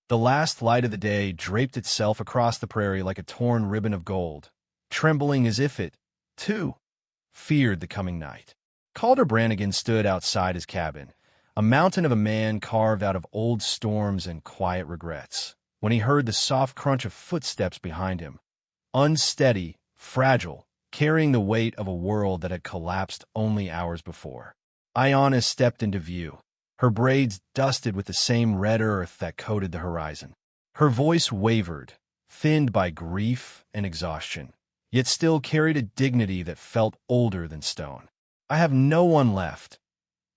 The last light of the day draped itself across the prairie like a torn ribbon of gold, trembling as if it, too, feared the coming night. Calder Brannigan stood outside his cabin, a mountain of a man carved out of old storms and quiet regrets, when he heard the soft crunch of footsteps behind him, unsteady, fragile, carrying the weight of a world that had collapsed only hours before. Ayanna stepped into view, her braids dusted with the same red earth that coated the horizon. Her voice wavered, thinned by grief and exhaustion, yet still carried a dignity that felt older than stone. "I have no one left.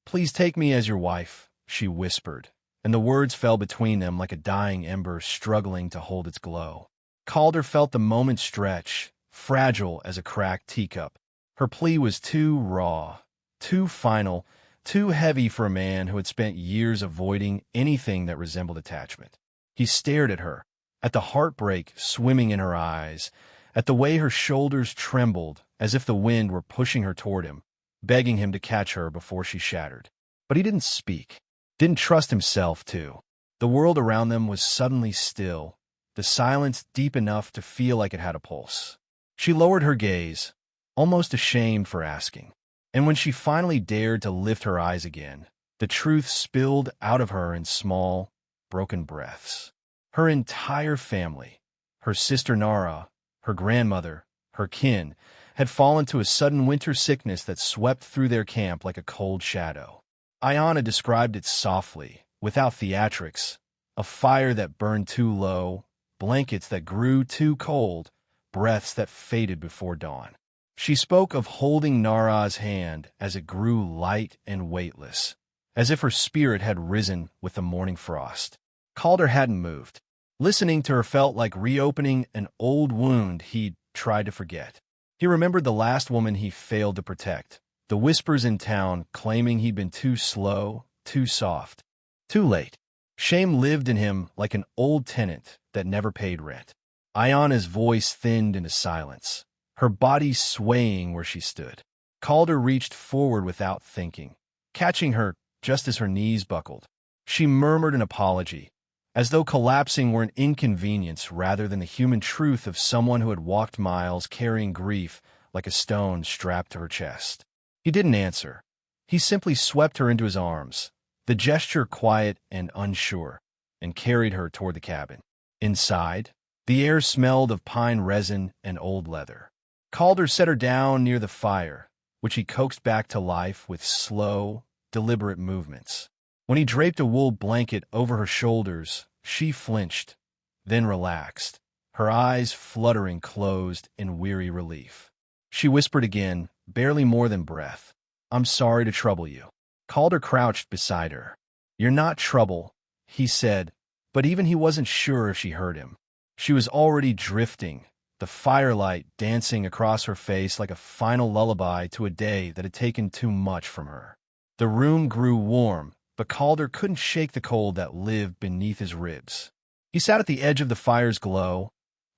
Please take me as your wife," she whispered, and the words fell between them like a dying ember struggling to hold its glow. Calder felt the moment stretch, fragile as a cracked teacup. Her plea was too raw, too final, too heavy for a man who had spent years avoiding anything that resembled attachment. He stared at her, at the heartbreak swimming in her eyes, at the way her shoulders trembled as if the wind were pushing her toward him, begging him to catch her before she shattered. But he didn't speak, didn't trust himself to. The world around them was suddenly still, the silence deep enough to feel like it had a pulse. She lowered her gaze, almost ashamed for asking. And when she finally dared to lift her eyes again, the truth spilled out of her in small, broken breaths. Her entire family, her sister Nara, her grandmother, her kin, had fallen to a sudden winter sickness that swept through their camp like a cold shadow. Ayanna described it softly, without theatrics, a fire that burned too low, blankets that grew too cold, breaths that faded before dawn. She spoke of holding Nara's hand as it grew light and weightless, as if her spirit had risen with the morning frost. Calder hadn't moved. Listening to her felt like reopening an old wound he'd tried to forget. He remembered the last woman he failed to protect, the whispers in town claiming he'd been too slow, too soft, too late. Shame lived in him like an old tenant that never paid rent. Ayanna's voice thinned into silence, her body swaying where she stood. Calder reached forward without thinking, catching her just as her knees buckled. She murmured an apology, as though collapsing were an inconvenience rather than the human truth of someone who had walked miles carrying grief like a stone strapped to her chest. He didn't answer. He simply swept her into his arms, the gesture quiet and unsure, and carried her toward the cabin. Inside, the air smelled of pine resin and old leather. Calder set her down near the fire, which he coaxed back to life with slow, deliberate movements. When he draped a wool blanket over her shoulders, she flinched, then relaxed, her eyes fluttering closed in weary relief. She whispered again, barely more than breath, "I'm sorry to trouble you." Calder crouched beside her. "You're not trouble," he said, but even he wasn't sure if she heard him. She was already drifting, the firelight dancing across her face like a final lullaby to a day that had taken too much from her. The room grew warm, but Calder couldn't shake the cold that lived beneath his ribs. He sat at the edge of the fire's glow,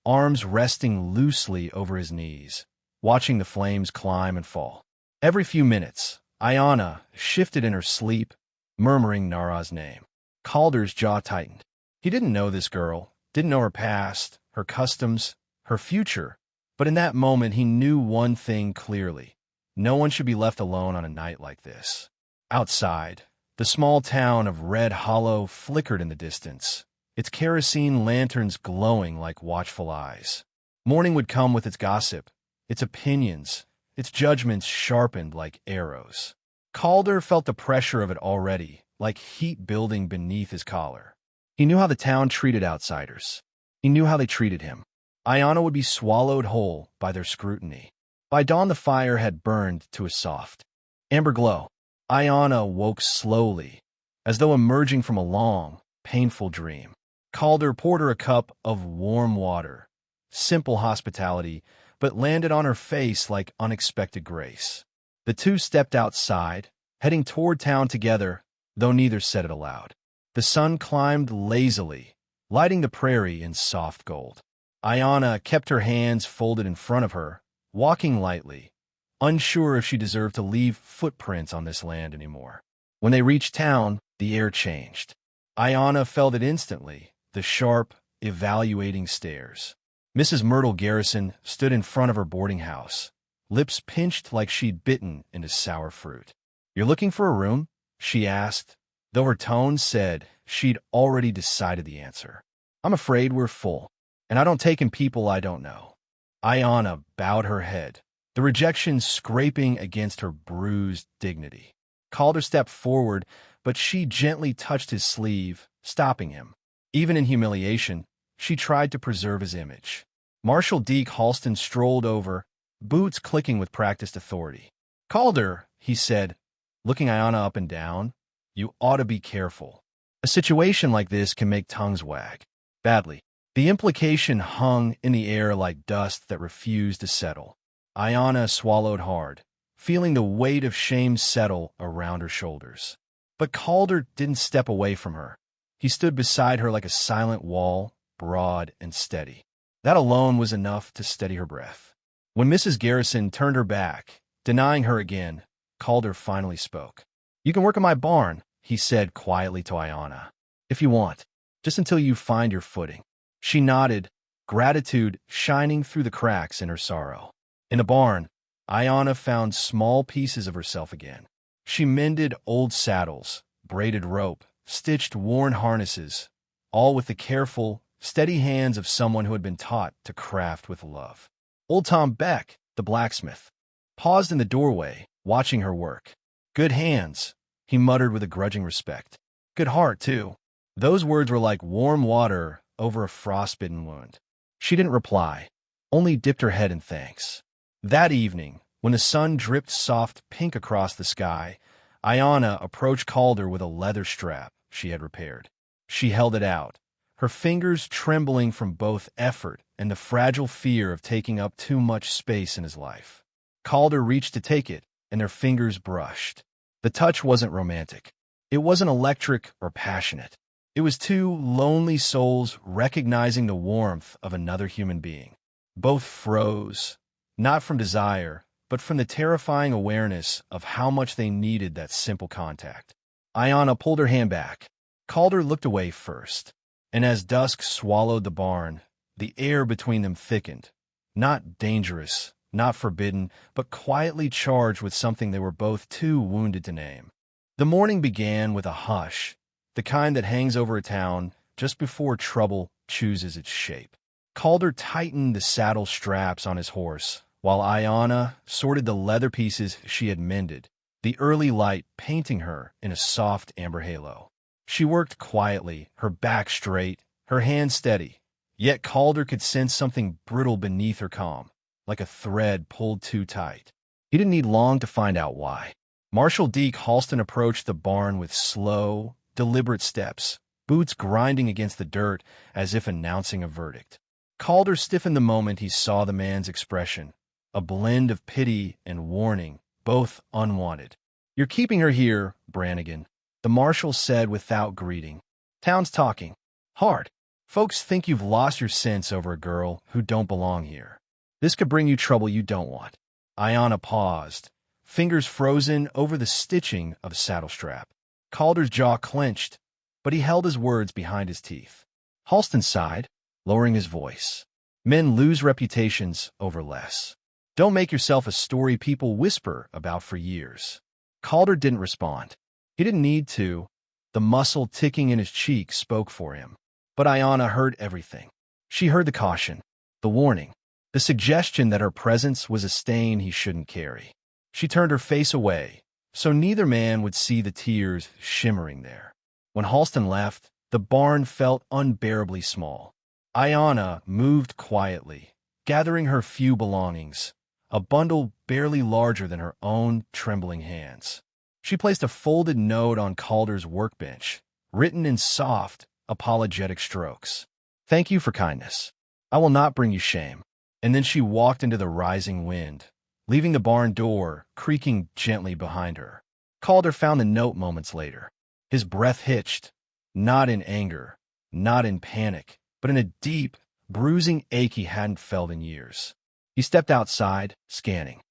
arms resting loosely over his knees, watching the flames climb and fall. Every few minutes, Ayanna shifted in her sleep, murmuring Nara's name. Calder's jaw tightened. He didn't know this girl, didn't know her past, her customs, her future, but in that moment he knew one thing clearly. No one should be left alone on a night like this. Outside, the small town of Red Hollow flickered in the distance, its kerosene lanterns glowing like watchful eyes. Morning would come with its gossip, its opinions, its judgments sharpened like arrows. Calder felt the pressure of it already, like heat building beneath his collar. He knew how the town treated outsiders. He knew how they treated him. Ayanna would be swallowed whole by their scrutiny. By dawn the fire had burned to a soft amber glow. Ayanna woke slowly, as though emerging from a long, painful dream. Calder poured her a cup of warm water, simple hospitality, but landed on her face like unexpected grace. The two stepped outside, heading toward town together, though neither said it aloud. The sun climbed lazily, lighting the prairie in soft gold. Ayanna kept her hands folded in front of her, walking lightly, unsure if she deserved to leave footprints on this land anymore. When they reached town, the air changed. Ayanna felt it instantly, the sharp, evaluating stares. Mrs. Myrtle Garrison stood in front of her boarding house, lips pinched like she'd bitten into sour fruit. "You're looking for a room?" she asked, though her tone said she'd already decided the answer. "I'm afraid we're full, and I don't take in people I don't know." Ayanna bowed her head, the rejection scraping against her bruised dignity. Calder stepped forward, but she gently touched his sleeve, stopping him. Even in humiliation, she tried to preserve his image. Marshal Deke Halston strolled over, boots clicking with practiced authority. "Calder," he said, looking Ayanna up and down, "you ought to be careful. A situation like this can make tongues wag. Badly." The implication hung in the air like dust that refused to settle. Ayanna swallowed hard, feeling the weight of shame settle around her shoulders. But Calder didn't step away from her. He stood beside her like a silent wall, broad and steady. That alone was enough to steady her breath. When Mrs. Garrison turned her back, denying her again, Calder finally spoke. "You can work in my barn," he said quietly to Ayanna, "if you want, just until you find your footing." She nodded, gratitude shining through the cracks in her sorrow. In the barn, Ayanna found small pieces of herself again. She mended old saddles, braided rope, stitched worn harnesses, all with the careful, steady hands of someone who had been taught to craft with love. Old Tom Beck, the blacksmith, paused in the doorway, watching her work. "Good hands," he muttered with a grudging respect. "Good heart, too." Those words were like warm water over a frostbitten wound. She didn't reply, only dipped her head in thanks. That evening, when the sun dripped soft pink across the sky, Ayanna approached Calder with a leather strap she had repaired. She held it out, her fingers trembling from both effort and the fragile fear of taking up too much space in his life. Calder reached to take it, and their fingers brushed. The touch wasn't romantic. It wasn't electric or passionate. It was two lonely souls recognizing the warmth of another human being. Both froze, not from desire, but from the terrifying awareness of how much they needed that simple contact. Ayanna pulled her hand back. Calder looked away first, and as dusk swallowed the barn, the air between them thickened. Not dangerous, not forbidden, but quietly charged with something they were both too wounded to name. The morning began with a hush, the kind that hangs over a town just before trouble chooses its shape. Calder tightened the saddle straps on his horse, while Ayanna sorted the leather pieces she had mended, the early light painting her in a soft amber halo. She worked quietly, her back straight, her hands steady, yet Calder could sense something brittle beneath her calm, like a thread pulled too tight. He didn't need long to find out why. Marshal Deke Halston approached the barn with slow, deliberate steps, boots grinding against the dirt as if announcing a verdict. Calder stiffened the moment he saw the man's expression, a blend of pity and warning, both unwanted. "You're keeping her here, Brannigan," the marshal said without greeting. "Town's talking. Hard. Folks think you've lost your sense over a girl who don't belong here. This could bring you trouble you don't want." Ayanna paused, fingers frozen over the stitching of a saddle strap. Calder's jaw clenched, but he held his words behind his teeth. Halston sighed, lowering his voice. "Men lose reputations over less. Don't make yourself a story people whisper about for years." Calder didn't respond. He didn't need to. The muscle ticking in his cheek spoke for him. But Ayanna heard everything. She heard the caution, the warning, the suggestion that her presence was a stain he shouldn't carry. She turned her face away, so neither man would see the tears shimmering there. When Halston left, the barn felt unbearably small. Ayanna moved quietly, gathering her few belongings, a bundle barely larger than her own trembling hands. She placed a folded note on Calder's workbench, written in soft, apologetic strokes. "Thank you for kindness. I will not bring you shame." And then she walked into the rising wind, leaving the barn door creaking gently behind her. Calder found the note moments later. His breath hitched, not in anger, not in panic, but in a deep, bruising ache he hadn't felt in years. He stepped outside, scanning.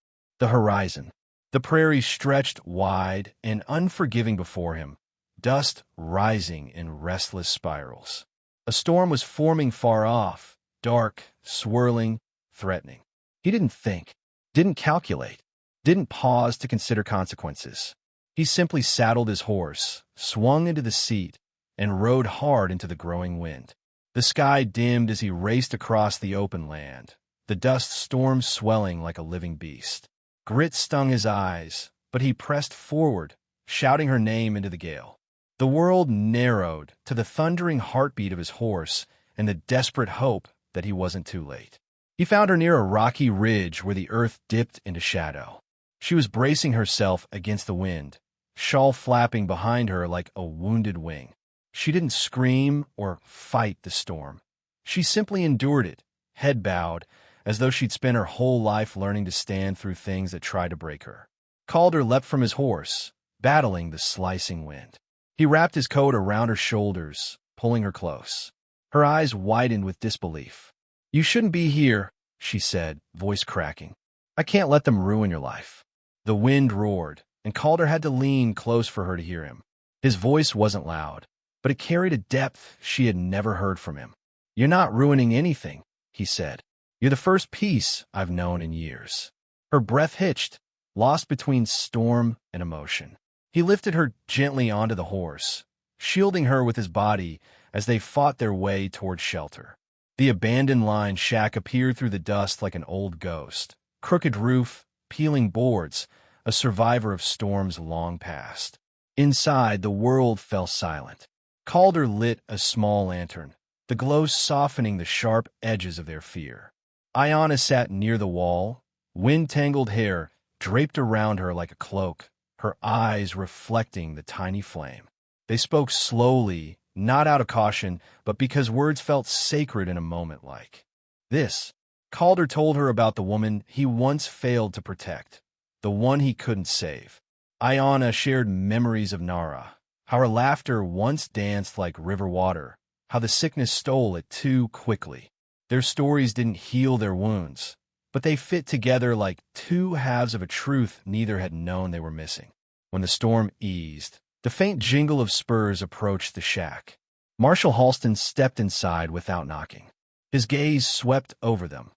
The horizon. The prairie stretched wide and unforgiving before him, dust rising in restless spirals. A storm was forming far off, dark, swirling, threatening. He didn't think, didn't calculate, didn't pause to consider consequences. He simply saddled his horse, swung into the seat, and rode hard into the growing wind. The sky dimmed as he raced across the open land, the dust storm swelling like a living beast. Grit stung his eyes, but he pressed forward, shouting her name into the gale. The world narrowed to the thundering heartbeat of his horse and the desperate hope that he wasn't too late. He found her near a rocky ridge where the earth dipped into shadow. She was bracing herself against the wind, shawl flapping behind her like a wounded wing. She didn't scream or fight the storm. She simply endured it, head bowed, as though she'd spent her whole life learning to stand through things that tried to break her. Calder leapt from his horse, battling the slicing wind. He wrapped his coat around her shoulders, pulling her close. Her eyes widened with disbelief. "You shouldn't be here," she said, voice cracking. "I can't let them ruin your life." The wind roared, and Calder had to lean close for her to hear him. His voice wasn't loud, but it carried a depth she had never heard from him. "You're not ruining anything," he said. "You're the first peace I've known in years." Her breath hitched, lost between storm and emotion. He lifted her gently onto the horse, shielding her with his body as they fought their way toward shelter. The abandoned line shack appeared through the dust like an old ghost. Crooked roof, peeling boards, a survivor of storms long past. Inside, the world fell silent. Calder lit a small lantern, the glow softening the sharp edges of their fear. Ayanna sat near the wall, wind-tangled hair draped around her like a cloak, her eyes reflecting the tiny flame. They spoke slowly, not out of caution, but because words felt sacred in a moment like this. Calder told her about the woman he once failed to protect, the one he couldn't save. Ayanna shared memories of Nara, how her laughter once danced like river water, how the sickness stole it too quickly. Their stories didn't heal their wounds, but they fit together like two halves of a truth neither had known they were missing. When the storm eased, the faint jingle of spurs approached the shack. Marshal Halston stepped inside without knocking. His gaze swept over them.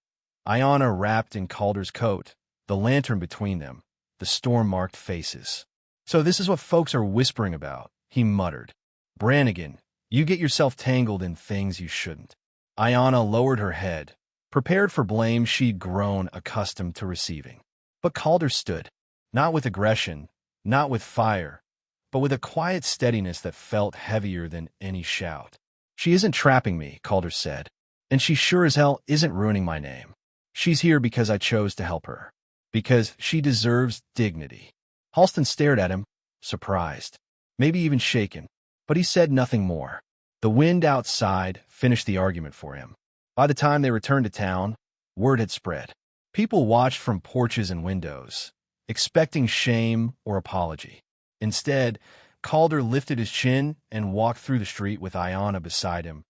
Ayanna wrapped in Calder's coat, the lantern between them, the storm-marked faces. "So this is what folks are whispering about," he muttered. "Brannigan, you get yourself tangled in things you shouldn't." Ayanna lowered her head, prepared for blame she'd grown accustomed to receiving. But Calder stood, not with aggression, not with fire, but with a quiet steadiness that felt heavier than any shout. "She isn't trapping me," Calder said, "and she sure as hell isn't ruining my name. She's here because I chose to help her, because she deserves dignity." Halston stared at him, surprised, maybe even shaken, but he said nothing more. The wind outside finished the argument for him. By the time they returned to town, word had spread. People watched from porches and windows, expecting shame or apology. Instead, Calder lifted his chin and walked through the street with Ayanna beside him.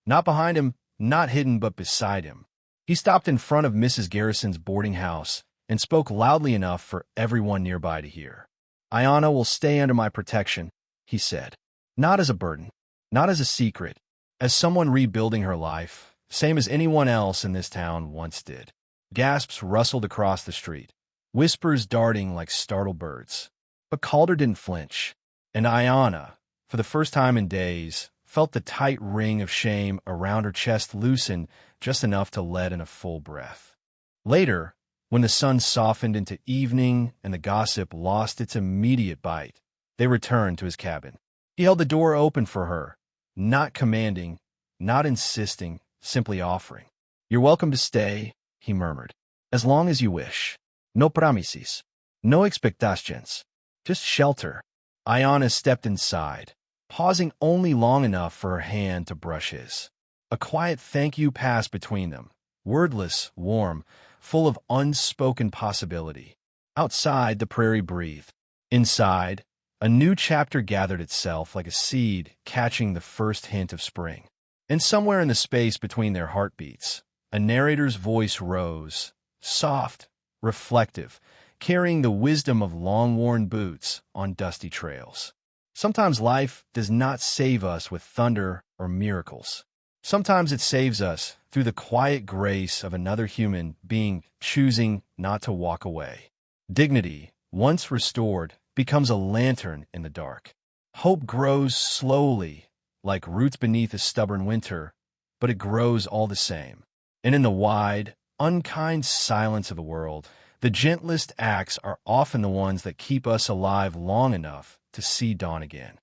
Not behind him, not hidden, but beside him. He stopped in front of Mrs. Garrison's boarding house and spoke loudly enough for everyone nearby to hear. "Ayanna will stay under my protection," he said. "Not as a burden, not as a secret, as someone rebuilding her life, same as anyone else in this town once did." Gasps rustled across the street, whispers darting like startled birds. But Calder didn't flinch, and Ayanna, for the first time in days, felt the tight ring of shame around her chest loosen just enough to let in a full breath. Later, when the sun softened into evening and the gossip lost its immediate bite, they returned to his cabin. He held the door open for her, not commanding, not insisting, simply offering. "You're welcome to stay," he murmured, "as long as you wish. No promises, no expectations, just shelter." Ayanna stepped inside, pausing only long enough for her hand to brush his. A quiet thank you passed between them, wordless, warm, full of unspoken possibility. Outside, the prairie breathed. Inside, a new chapter gathered itself like a seed catching the first hint of spring. And somewhere in the space between their heartbeats, a narrator's voice rose, soft, reflective, carrying the wisdom of long-worn boots on dusty trails. Sometimes life does not save us with thunder or miracles. Sometimes it saves us through the quiet grace of another human being choosing not to walk away. Dignity, once restored, becomes a lantern in the dark. Hope grows slowly, like roots beneath a stubborn winter, but it grows all the same. And in the wide, unkind silence of the world, the gentlest acts are often the ones that keep us alive long enough to see dawn again.